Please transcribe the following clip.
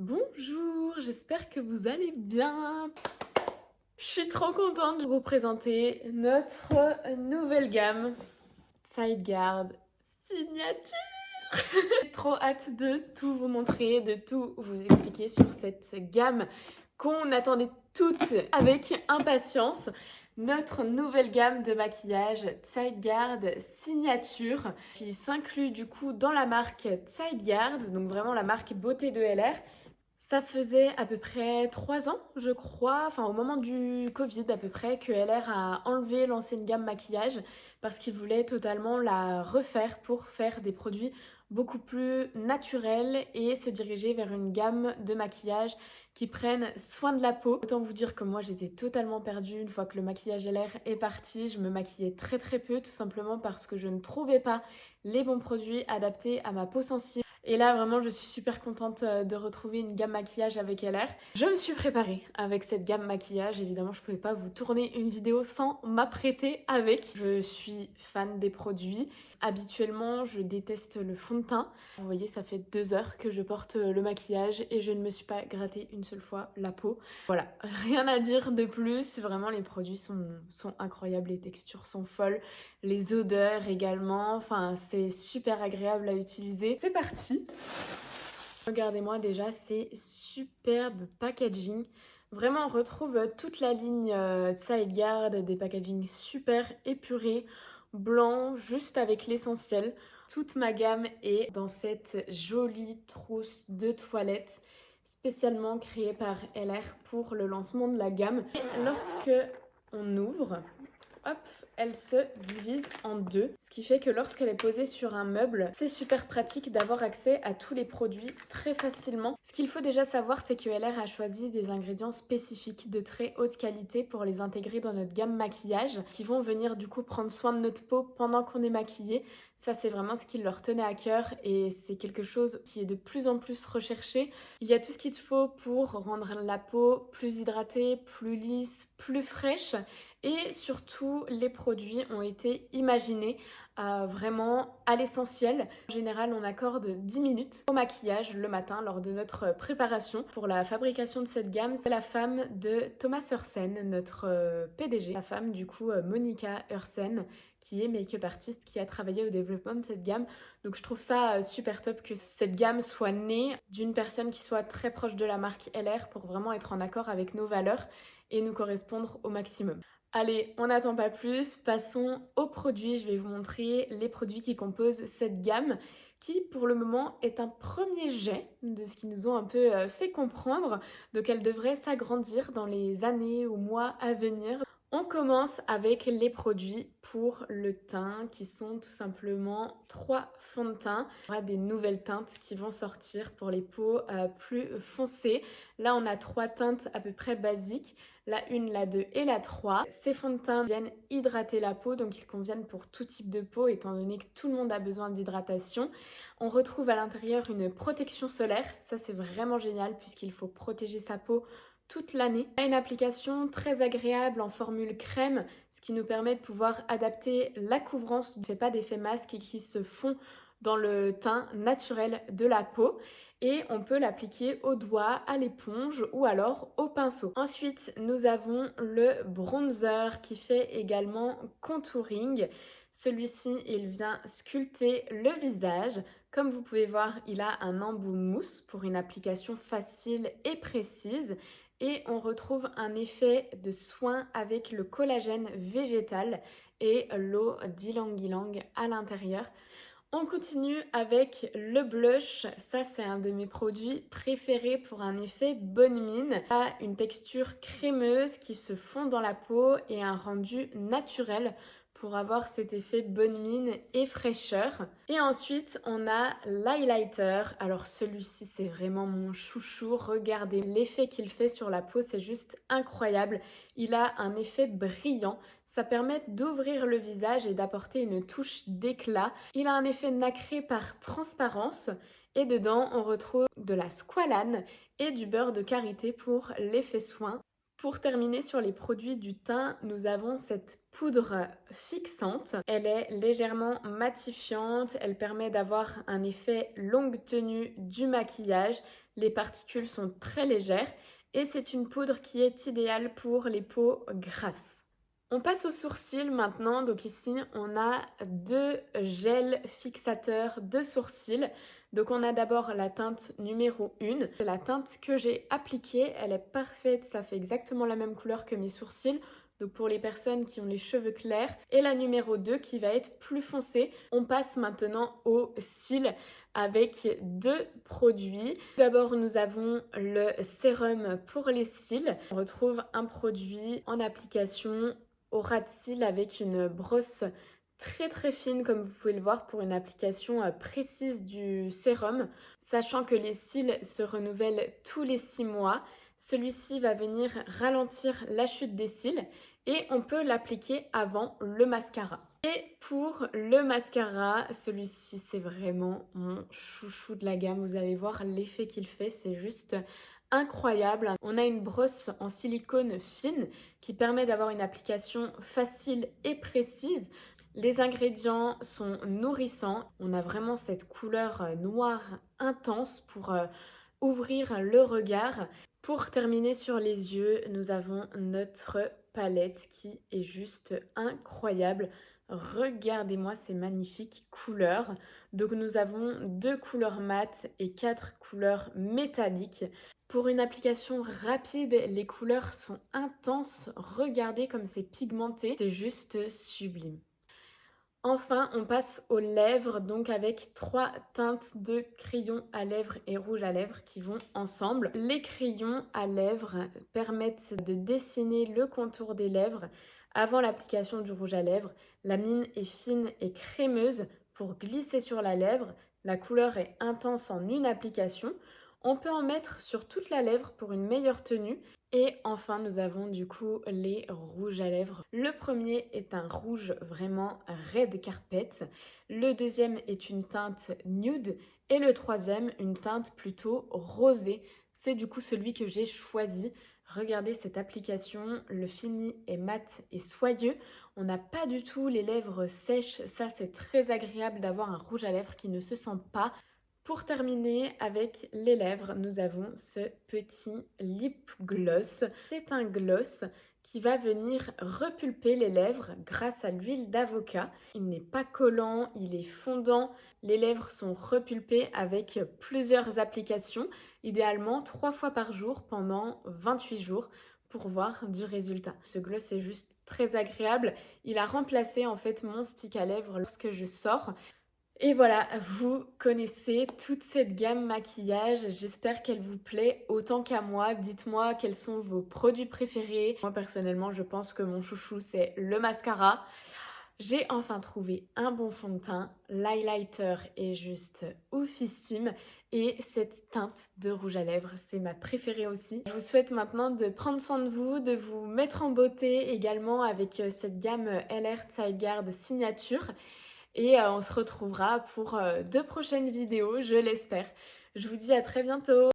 Bonjour, j'espère que vous allez bien. Je suis trop contente de vous présenter notre nouvelle gamme Sideguard Signature. J'ai trop hâte de tout vous montrer, de tout vous expliquer sur cette gamme qu'on attendait toutes avec impatience. Notre nouvelle gamme de maquillage Sideguard Signature qui s'inclut du coup dans la marque Sideguard, donc vraiment la marque beauté de LR. Ça faisait à peu près 3 ans, je crois, enfin au moment du Covid à peu près, que LR a enlevé l'ancienne gamme maquillage parce qu'il voulait totalement la refaire pour faire des produits beaucoup plus naturels et se diriger vers une gamme de maquillage qui prennent soin de la peau. Autant vous dire que moi j'étais totalement perdue une fois que le maquillage LR est parti. Je me maquillais très très peu tout simplement parce que je ne trouvais pas les bons produits adaptés à ma peau sensible. Et là, vraiment, je suis super contente de retrouver une gamme maquillage avec LR. Je me suis préparée avec cette gamme maquillage. Évidemment, je ne pouvais pas vous tourner une vidéo sans m'apprêter avec. Je suis fan des produits. Habituellement, je déteste le fond de teint. Vous voyez, ça fait 2 heures que je porte le maquillage et je ne me suis pas gratté une seule fois la peau. Voilà, rien à dire de plus. Vraiment, les produits sont incroyables. Les textures sont folles. Les odeurs également. Enfin, c'est super agréable à utiliser. C'est parti. Regardez-moi déjà ces superbes packaging. Vraiment, on retrouve toute la ligne Sideguard, des packaging super épurés, blancs, juste avec l'essentiel. Toute ma gamme est dans cette jolie trousse de toilette spécialement créée par LR pour le lancement de la gamme. Et lorsque on ouvre, hop, elle se divise en deux, ce qui fait que lorsqu'elle est posée sur un meuble, c'est super pratique d'avoir accès à tous les produits très facilement. Ce qu'il faut déjà savoir, c'est que LR a choisi des ingrédients spécifiques de très haute qualité pour les intégrer dans notre gamme maquillage, qui vont venir du coup prendre soin de notre peau pendant qu'on est maquillé. Ça, c'est vraiment ce qui leur tenait à cœur et c'est quelque chose qui est de plus en plus recherché. Il y a tout ce qu'il faut pour rendre la peau plus hydratée, plus lisse, plus fraîche. Et surtout, les produits ont été imaginés vraiment à l'essentiel. En général, on accorde 10 minutes au maquillage le matin lors de notre préparation. Pour la fabrication de cette gamme, c'est la femme de Thomas Heursen, notre PDG. La femme, du coup, Monica Heursen, qui est make-up artiste, qui a travaillé au développement de cette gamme. Donc je trouve ça super top que cette gamme soit née d'une personne qui soit très proche de la marque LR pour vraiment être en accord avec nos valeurs et nous correspondre au maximum. Allez, on n'attend pas plus, passons aux produits. Je vais vous montrer les produits qui composent cette gamme qui pour le moment est un premier jet de ce qu'ils nous ont un peu fait comprendre. Donc elle devrait s'agrandir dans les années ou mois à venir. On commence avec les produits pour le teint qui sont tout simplement 3 fonds de teint. On aura des nouvelles teintes qui vont sortir pour les peaux plus foncées. Là, on a 3 teintes à peu près basiques. La 1, la 2 et la 3. Ces fonds de teint viennent hydrater la peau, donc ils conviennent pour tout type de peau étant donné que tout le monde a besoin d'hydratation. On retrouve à l'intérieur une protection solaire. Ça, c'est vraiment génial puisqu'il faut protéger sa peau toute l'année. On a une application très agréable en formule crème, ce qui nous permet de pouvoir adapter la couvrance. On ne fait pas d'effet masque et qui se fond dans le teint naturel de la peau et on peut l'appliquer au doigt, à l'éponge ou alors au pinceau. Ensuite, nous avons le bronzer qui fait également contouring. Celui-ci, il vient sculpter le visage. Comme vous pouvez voir, il a un embout mousse pour une application facile et précise. Et on retrouve un effet de soin avec le collagène végétal et l'eau d'ylang-ylang à l'intérieur. On continue avec le blush. Ça, c'est un de mes produits préférés pour un effet bonne mine. Ça a une texture crémeuse qui se fond dans la peau et un rendu naturel pour avoir cet effet bonne mine et fraîcheur. Et ensuite, on a l'highlighter. Alors celui-ci, c'est vraiment mon chouchou. Regardez l'effet qu'il fait sur la peau, c'est juste incroyable. Il a un effet brillant. Ça permet d'ouvrir le visage et d'apporter une touche d'éclat. Il a un effet nacré par transparence. Et dedans, on retrouve de la squalane et du beurre de karité pour l'effet soin. Pour terminer sur les produits du teint, nous avons cette poudre fixante. Elle est légèrement matifiante, elle permet d'avoir un effet longue tenue du maquillage. Les particules sont très légères et c'est une poudre qui est idéale pour les peaux grasses. On passe aux sourcils maintenant. Donc ici, on a 2 gels fixateurs de sourcils. Donc on a d'abord la teinte numéro 1. C'est la teinte que j'ai appliquée. Elle est parfaite. Ça fait exactement la même couleur que mes sourcils. Donc pour les personnes qui ont les cheveux clairs. Et la numéro 2 qui va être plus foncée. On passe maintenant aux cils avec 2 produits. D'abord, nous avons le sérum pour les cils. On retrouve un produit en application au ras de cils avec une brosse très fine comme vous pouvez le voir pour une application précise du sérum. Sachant que les cils se renouvellent tous les 6 mois, celui-ci va venir ralentir la chute des cils et on peut l'appliquer avant le mascara. Et pour le mascara, celui-ci c'est vraiment mon chouchou de la gamme. Vous allez voir l'effet qu'il fait, c'est juste incroyable. On a une brosse en silicone fine qui permet d'avoir une application facile et précise. Les ingrédients sont nourrissants. On a vraiment cette couleur noire intense pour ouvrir le regard. Pour terminer sur les yeux, nous avons notre palette qui est juste incroyable. Regardez-moi ces magnifiques couleurs. Donc nous avons 2 couleurs mat et 4 couleurs métalliques. Pour une application rapide, les couleurs sont intenses. Regardez comme c'est pigmenté, c'est juste sublime. Enfin, on passe aux lèvres, donc avec 3 teintes de crayons à lèvres et rouge à lèvres qui vont ensemble. Les crayons à lèvres permettent de dessiner le contour des lèvres avant l'application du rouge à lèvres. La mine est fine et crémeuse pour glisser sur la lèvre. La couleur est intense en une application. On peut en mettre sur toute la lèvre pour une meilleure tenue. Et enfin, nous avons du coup les rouges à lèvres. Le premier est un rouge vraiment red carpet. Le deuxième est une teinte nude. Et le troisième, une teinte plutôt rosée. C'est du coup celui que j'ai choisi. Regardez cette application, le fini est mat et soyeux. On n'a pas du tout les lèvres sèches. Ça, c'est très agréable d'avoir un rouge à lèvres qui ne se sent pas. Pour terminer avec les lèvres, nous avons ce petit lip gloss. C'est un gloss qui va venir repulper les lèvres grâce à l'huile d'avocat. Il n'est pas collant, il est fondant. Les lèvres sont repulpées avec plusieurs applications, idéalement 3 fois par jour pendant 28 jours pour voir du résultat. Ce gloss est juste très agréable. Il a remplacé en fait mon stick à lèvres lorsque je sors. Et voilà, vous connaissez toute cette gamme maquillage. J'espère qu'elle vous plaît autant qu'à moi. Dites-moi quels sont vos produits préférés. Moi personnellement, je pense que mon chouchou, c'est le mascara. J'ai enfin trouvé un bon fond de teint. L'highlighter est juste oufissime. Et cette teinte de rouge à lèvres, c'est ma préférée aussi. Je vous souhaite maintenant de prendre soin de vous, de vous mettre en beauté également avec cette gamme LR Sideguard Signature. Et on se retrouvera pour 2 prochaines vidéos, je l'espère. Je vous dis à très bientôt.